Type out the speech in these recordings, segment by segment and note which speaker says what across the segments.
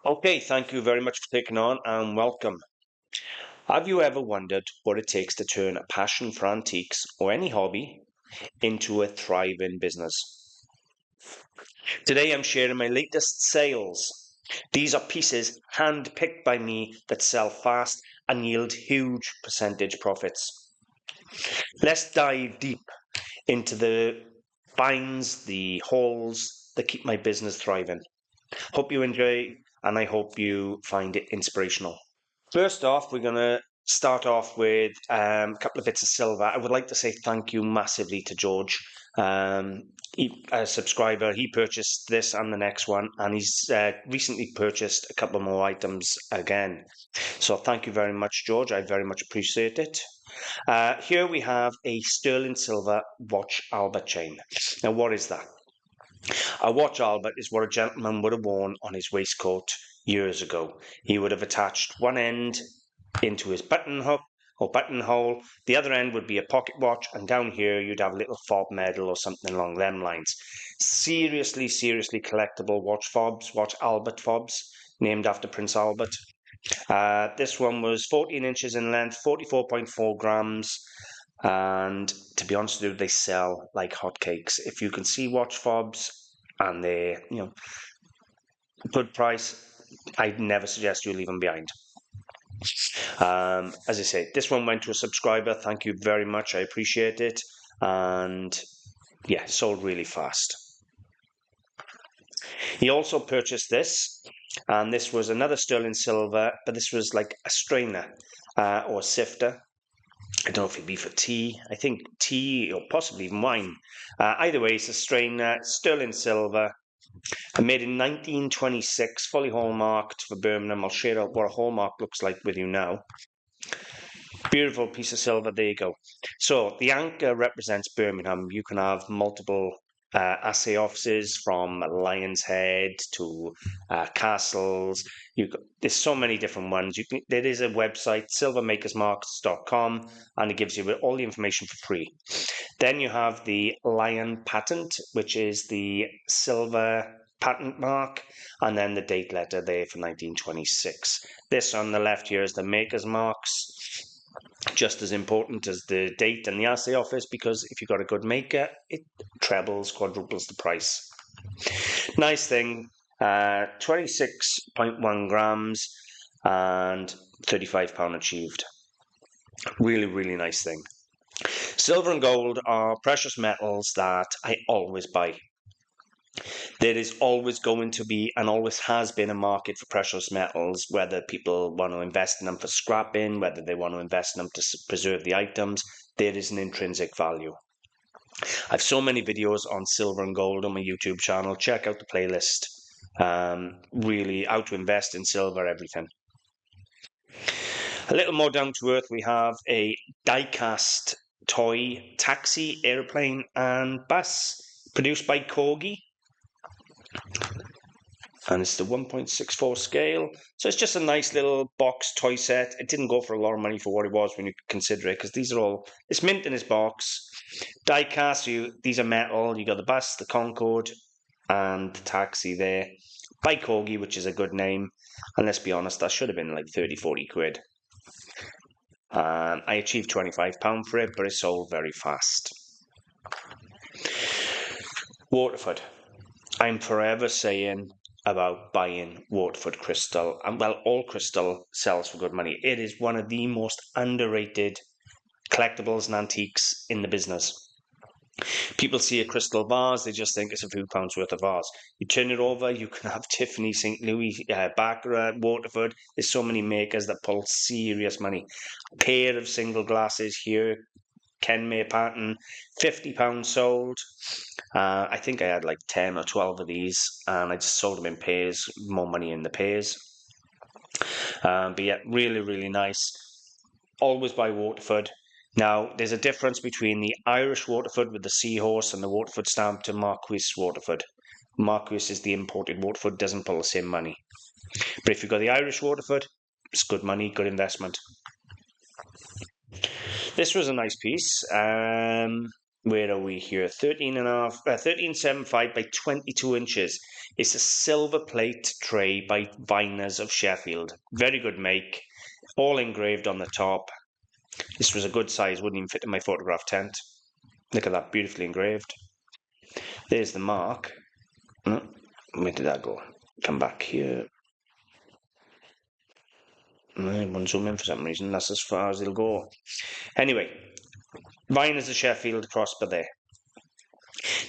Speaker 1: Okay, thank you very much for taking on and welcome. Have you ever wondered what it takes to turn a passion for antiques or any hobby into a thriving business? Today I'm sharing my latest sales. These are pieces hand-picked by me that sell fast and yield huge percentage profits. Let's dive deep into the finds, the hauls that keep my business thriving. Hope you enjoy and I hope you find it inspirational. First off, we're going to start off with a couple of bits of silver. I would like to say thank you massively to George, a subscriber. He purchased this and the next one, and he's recently purchased a couple more items again. So thank you very much, George. I very much appreciate it. Here we have a sterling silver watch Albert chain. Now, what is that? A watch Albert is what a gentleman would have worn on his waistcoat years ago. He would have attached one end into his button hook or buttonhole. The other end would be a pocket watch, and down here you'd have a little fob medal or something along them lines. Seriously, seriously collectible watch fobs, watch Albert fobs, named after Prince Albert. This one was 14 inches in length, 44.4 grams, and to be honest with you, they sell like hotcakes. If you can see watch fobs and they're, good price, I'd never suggest you leave them behind. As I say, this one went to a subscriber. Thank you very much. I appreciate it. And yeah, sold really fast. He also purchased this, and this was another sterling silver, but this was like a strainer or a sifter. I don't know if it'd be for tea. I think tea or possibly even wine. Either way, it's a strainer, sterling silver, made in 1926, fully hallmarked for Birmingham. I'll share what a hallmark looks like with you now. Beautiful piece of silver. There you go. So the anchor represents Birmingham. You can have multiple assay offices from Lion's Head to castles. There's so many different ones. There is a website, silvermakersmarks.com, and it gives you all the information for free. Then you have the Lion patent, which is the silver patent mark, and then the date letter there for 1926. This on the left here is the maker's marks, just as important as the date and the assay office, because if you've got a good maker, it trebles, quadruples the price. Nice thing, 26.1 grams and £35 achieved. Really, really nice thing. Silver and gold are precious metals that I always buy. There is always going to be and always has been a market for precious metals, whether people want to invest in them for scrapping, whether they want to invest in them to preserve the items. There is an intrinsic value. I've so many videos on silver and gold on my YouTube channel. Check out the playlist. Really, how to invest in silver, everything. A little more down to earth, we have a Diecast toy taxi, airplane, and bus produced by Corgi. And it's the 1.64 scale. So it's just a nice little box toy set. It didn't go for a lot of money for what it was when you consider it, because these are all, it's mint in this box. Diecast, these are metal. You got the bus, the Concord, and the taxi there. By Corgi, which is a good name. And let's be honest, that should have been like 30, 40 quid. I achieved £25 for it, but it sold very fast. Waterford. I'm forever saying about buying Waterford crystal, and well, all crystal sells for good money. It is one of the most underrated collectibles and antiques in the business. People see a crystal vase, they just think it's a few pounds worth of vase. You turn it over, you can have Tiffany, St. Louis, Baccarat, Waterford. There's so many makers that pull serious money. A pair of single glasses here, Kenmare pattern, £50 sold. I think I had like 10 or 12 of these, and I just sold them in pairs, more money in the pairs. But yeah, really, really nice. Always buy Waterford. Now, there's a difference between the Irish Waterford with the seahorse and the Waterford stamp to Marquis Waterford. Marquis is the imported Waterford, doesn't pull the same money. But if you've got the Irish Waterford, it's good money, good investment. This was a nice piece. where are we here? 13.75 by 22 inches. It's a silver plate tray by Viners of Sheffield. Very good make. All engraved on the top. This was a good size, wouldn't even fit in my photograph tent. Look at that, beautifully engraved. There's the mark. Where did that go? Come back here. I won't zoom in for some reason. That's as far as it'll go. Anyway, Viners of Sheffield prosper there.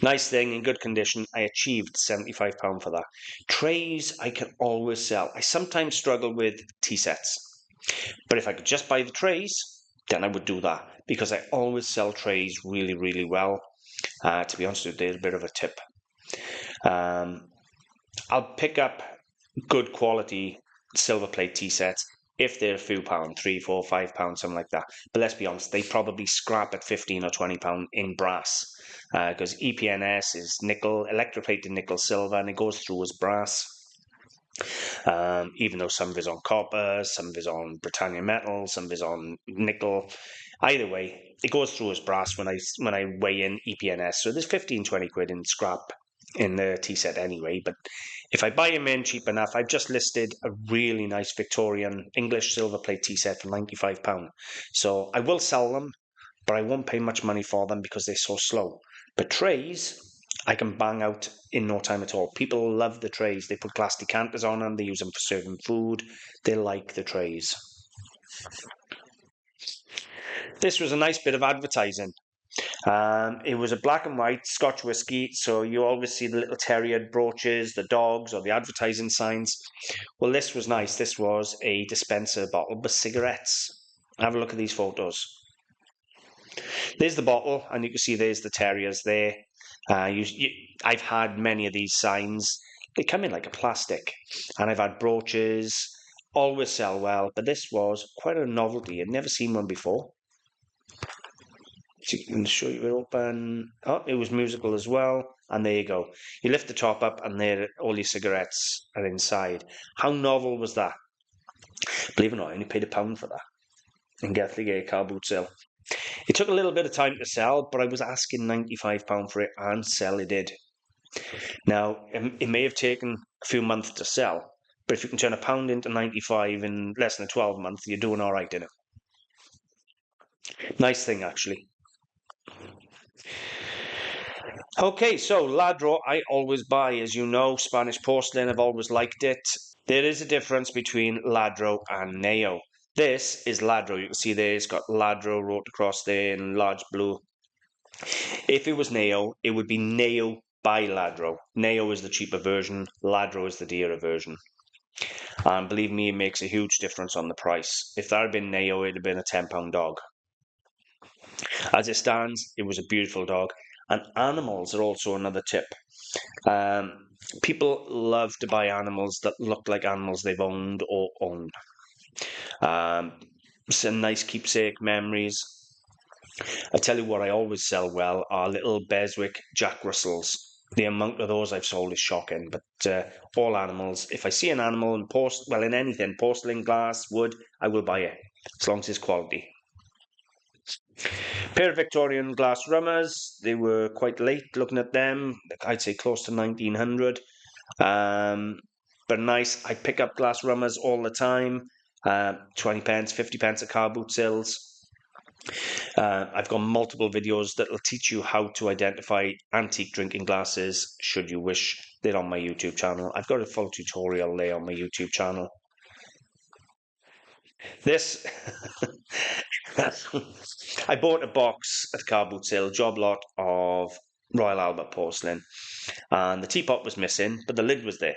Speaker 1: Nice thing, in good condition. I achieved £75 for that. Trays I can always sell. I sometimes struggle with tea sets. But if I could just buy the trays, then I would do that. Because I always sell trays really, really well. To be honest with you, there's a bit of a tip. I'll pick up good quality silver plate tea sets if they're a few pound, £3, £4, £5, something like that. But let's be honest, they probably scrap at £15 or £20 in brass, because EPNS is nickel, electroplated nickel silver, and it goes through as brass. Even though some of it's on copper, some of it's on Britannia metal, some of it's on nickel. Either way, it goes through as brass when I weigh in EPNS. So there's 15, 20 quid in scrap in the tea set anyway. But if I buy them in cheap enough, I've just listed a really nice Victorian English silver plate tea set for £95. So I will sell them, but I won't pay much money for them because they're so slow. But trays, I can bang out in no time at all. People love the trays. They put glass decanters on them. They use them for serving food. They like the trays. This was a nice bit of advertising. It was a black and white Scotch whisky, so you always see the little terrier brooches, the dogs, or the advertising signs. Well, this was nice. This was a dispenser bottle with cigarettes. Have a look at these photos. There's the bottle, and you can see there's the terriers there. I've had many of these signs. They come in like a plastic, and I've had brooches. Always sell well, but this was quite a novelty. I'd never seen one before. So you can show you it open. Oh, it was musical as well. And there you go. You lift the top up, and there all your cigarettes are inside. How novel was that? Believe it or not, I only paid £1 for that in Gathlegate car boot sale. It took a little bit of time to sell, but I was asking £95 for it, and sell it did. Now, it may have taken a few months to sell, but if you can turn £1 into 95 in less than 12 months, you're doing all right, innit? Nice thing, actually. Okay, so Lladro, I always buy, as you know, Spanish porcelain. I've always liked it. There is a difference between Lladro and Neo. This is Lladro. You can see there it's got Lladro wrote across there in large blue. If it was Neo, it would be Neo by Lladro. Neo is the cheaper version. Lladro is the dearer version. And believe me, it makes a huge difference on the price. If that had been Neo, it'd have been a £10 dog. As it stands, it was a beautiful dog. And animals are also another tip. People love to buy animals that look like animals they've owned or own. Some nice keepsake memories. I tell you what, I always sell well are little Beswick Jack Russells. The amount of those I've sold is shocking, but all animals. If I see an animal in anything, porcelain, glass, wood, I will buy it, as long as it's quality. Pair of Victorian Glass Rummers. They were quite late looking at them. I'd say close to 1900. But nice. I pick up glass rummers all the time. 20 pence, 50 pence at car boot sales. I've got multiple videos that will teach you how to identify antique drinking glasses, should you wish. They're on my YouTube channel. I've got a full tutorial there on my YouTube channel. This, I bought a box at car boot sale, job lot of Royal Albert porcelain, and the teapot was missing, but the lid was there.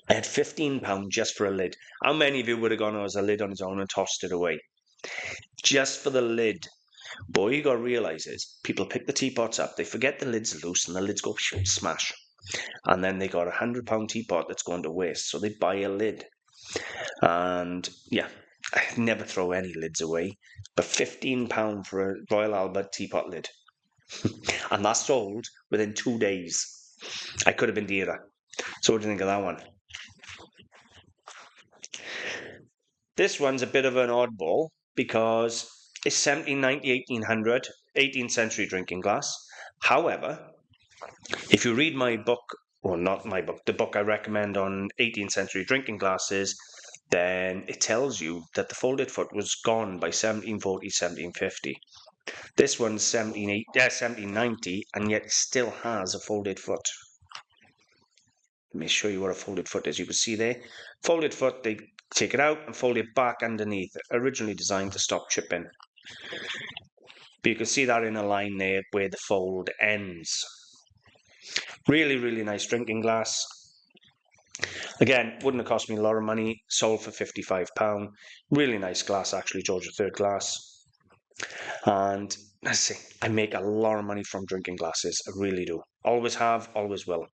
Speaker 1: I had £15 just for a lid. How many of you would have gone as a lid on its own and tossed it away? Just for the lid. Boy, you got to realise is people pick the teapots up, they forget the lid's loose, and the lids go smash. And then they got £100 teapot that's going to waste, so they buy a lid. And yeah, I never throw any lids away, but £15 for a Royal Albert teapot lid. And that's sold within 2 days. I could have been dearer. So what do you think of that one? This one's a bit of an oddball because it's 1790, 1800. 18th century drinking glass. However, if you read my book, or not my book, the book I recommend on 18th century drinking glasses, then it tells you that the folded foot was gone by 1740, 1750. This one's 1790, and yet still has a folded foot. Let me show you what a folded foot is. You can see there, folded foot, they take it out and fold it back underneath, originally designed to stop chipping. But you can see that in a line there where the fold ends. Really, really nice drinking glass. Again, wouldn't have cost me a lot of money, sold for £55. Really nice glass, actually, Georgian third glass. And let's see, I make a lot of money from drinking glasses, I really do. Always have, always will.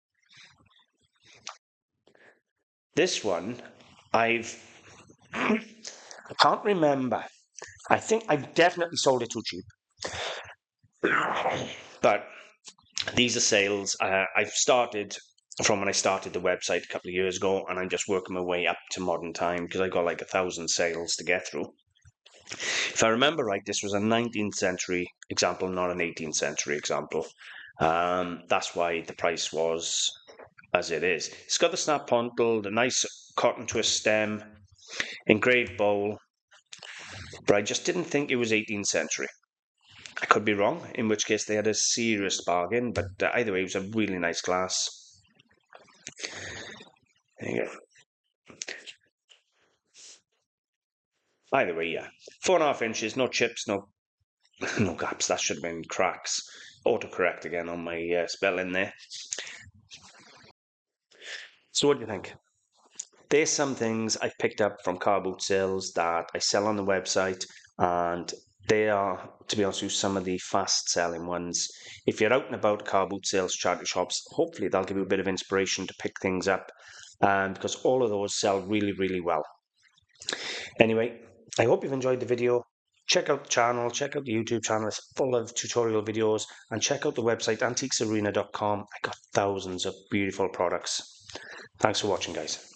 Speaker 1: This one, I can't remember. I think I've definitely sold it too cheap. But these are sales. I've started from when I started the website a couple of years ago, and I'm just working my way up to modern time because I got like 1,000 sales to get through. If I remember right, this was a 19th century example, not an 18th century example. That's why the price was as it is. It's got the snap pontle, the nice cotton twist stem, engraved bowl, but I just didn't think it was 18th century. I could be wrong, in which case they had a serious bargain, but either way, it was a really nice glass. There you go. Either way, yeah. 4.5 inches, no chips, no gaps. That should have been cracks. Autocorrect again on my spelling there. So what do you think? There's some things I've picked up from car boot sales that I sell on the website, and they are, to be honest with you, some of the fast-selling ones. If you're out and about car boot sales, charity shops, hopefully they'll give you a bit of inspiration to pick things up, because all of those sell really, really well. Anyway, I hope you've enjoyed the video. Check out the channel, check out the YouTube channel, it's full of tutorial videos, and check out the website antiquesarena.com. I got thousands of beautiful products. Thanks for watching, guys.